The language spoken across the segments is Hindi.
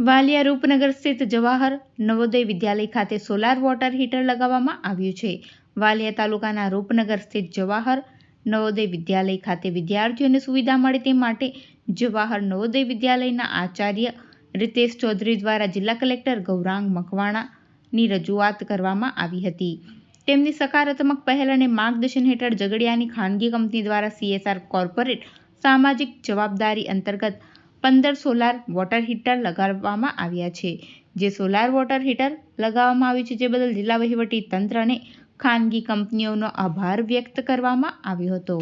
વાલિયા રૂપનગર સ્થિત જવાહર નવોદય વિદ્યાલય ખાતે સોલાર વોટર હીટર લગાવવામાં આવ્યું છે. વાલિયા તાલુકાના રૂપનગર સ્થિત જવાહર નવોદય વિદ્યાલય ખાતે વિદ્યાર્થીઓને સુવિધા મળે તે માટે જવાહર નવોદય વિદ્યાલયના આચાર્ય રીતેશ ચૌધરી દ્વારા જિલ્લા કલેક્ટર ગૌરાંગ મકવાણાની રજૂઆત કરવામાં આવી હતી. તેમની સકારાત્મક પહેલ અને માર્ગદર્શન હેઠળ ઝઘડિયાની ખાનગી કંપની દ્વારા CSR કોર્પોરેટ સામાજિક જવાબદારી અંતર્ગત 15 સોલાર વોટર હીટર લગાવવામાં આવ્યા છે. જે સોલાર વોટર હીટર લગાવવામાં આવ્યું છે જે બદલ જિલ્લા વહીવટી તંત્ર અને ખાનગી કંપનીઓનો આભાર વ્યક્ત કરવામાં આવ્યો હતો.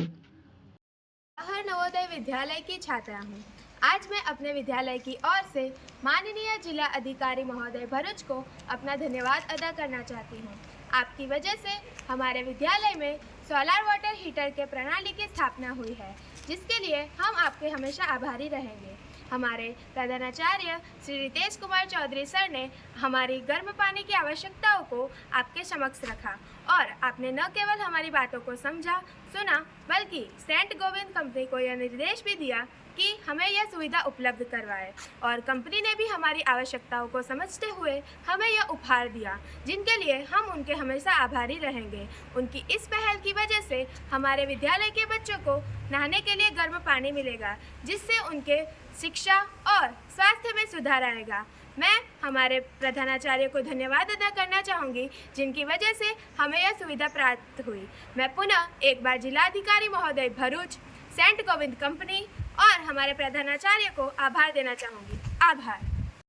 जवाहर नवोदय विद्यालय की छात्रा हूँ। आज मैं अपने विद्यालय की ओर से माननीय जिला अधिकारी महोदय भरूच को अपना धन्यवाद अदा करना चाहती हूँ। आपकी वजह से हमारे विद्यालय में सोलर वाटर हीटर के प्रणाली की स्थापना हुई है, जिसके लिए हम आपके हमेशा आभारी रहेंगे। हमारे प्रधानाचार्य श्री रितेश कुमार चौधरी सर ने हमारी गर्म पानी की आवश्यकताओं को आपके समक्ष रखा और आपने न केवल हमारी बातों को समझा सुना, बल्कि सेंट गोविंद कंपनी को यह निर्देश भी दिया कि हमें यह सुविधा उपलब्ध करवाए और कंपनी ने भी हमारी आवश्यकताओं को समझते हुए हमें यह उपहार दिया, जिनके लिए हम उनके हमेशा आभारी रहेंगे। उनकी इस पहल की वजह से हमारे विद्यालय के बच्चों को नहाने के लिए गर्म पानी मिलेगा, जिससे उनके शिक्षा और स्वास्थ्य में सुधार आएगा। मैं हमारे प्रधानाचार्य को धन्यवाद अदा करना चाहूँगी, जिनकी वजह से हमें यह सुविधा प्राप्त हुई। मैं पुनः एक बार जिलाधिकारी महोदय भरूच, सेंट गोविंद कंपनी और हमारे प्रधानाचार्य को आभार देना चाहूँगी। आभार।